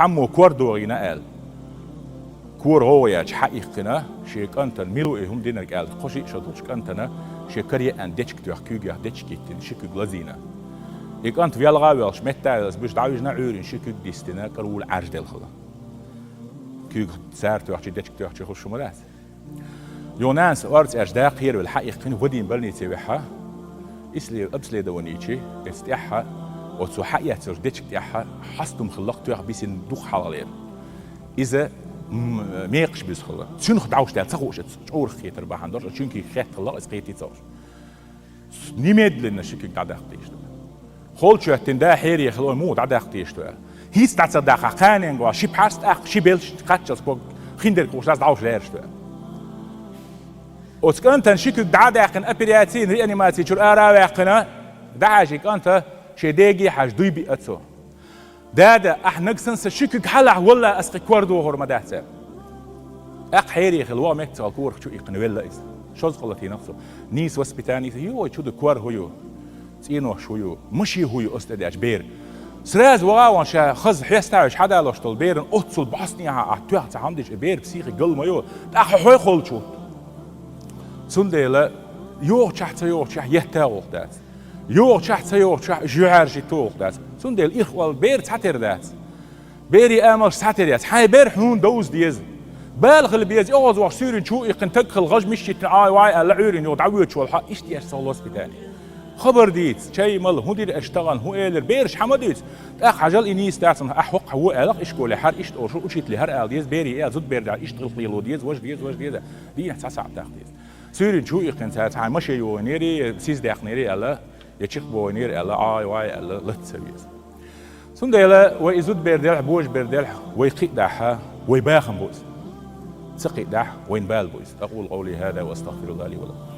تعمو كوردو غينا كور هو يا حقيقنا شيك أنت ميلو هم دينك قشي شدوش أنتنا شكرية أن ديتك تحكيجا ديتشكيتن شكو غلزينا إك أنت في الغاوي شمتة بس دعوجنا عورين شكو ديستنا كرول عرج دلخلا كيك سار تحكي ديتك تحكي خوش مرات يونانس أرز أجداق هير والحقيقة ودين بلني تبعها إسلي أبسلي دوانيتشي استيحها وتسو حقيقة ديتك تيحها حستم خلق تيح بيسن دوخ حلالير إذا ميقش بيسخلا شنو دعوش تاع تخوش تشعور خيتر بحندر شنكي خيت خلا اسقيتي تصور نيمد لنا شكك دعداق تيشتو خول شو تندا حيري خلو مو دعداق تيشتو هيس تاع صداقه قانين وا شي بحاست اخ شي بيلش قاتش سبوك خيندر كوش دعوش ليرشتو وسكنت نشكك دعداق ابرياتين ريانيماتي شو اراواقنا دعاجك انت شديجي حاج دوي بياتسو دادا نقصن شكك حلع ولا اسقي كوردو هرمدات اق حيري خلوا مكت الكور شو يقنولا إز شو قلتي نفسه نيس وسبتاني هو شو دكوار هو تينو شو مشي هو استاذ اجبير سراز وغاون شا خز حيستاش حدا لوش طلبيرن اتصل بحصنيها اتوع تعمدش بير بسيخي قل مايو اخ حوي خلشو سنديلا يو تحت يو تحت يهتاو دات يو تحت يو تحت جوارجي توق دات سنديل اخوال بير تحتر دات بيري امل تحتر دات حي بير حنون دوز ديز بالغ اللي بيز اوز واخ سوري شو يقنتك الغج مشي اي واي العورين يو دعوي شو الحق اشتي اشتغل سبيتالي خبر ديت شي مال هو دير اشتغل هو ايلر بيرش حمديت اخ عجل انيس تاعتن احوق هو الغ اشكول حر اشت او شو اشيت لي هر ال ديز بيري زد بير اشتغل قيلو ديز واش ديز دي تسع تاخ ديز سوري شو يقنت هاي مشي يو نيري سيز داخ نيري الا يتشيخ بو نير الا اي واي الا لتسويز سنديلا ويزود بيردل بوج بيردل ويقدحها ويباخم بوز سقي دح وين بال بوز اقول قولي هذا واستغفر الله لي ولكم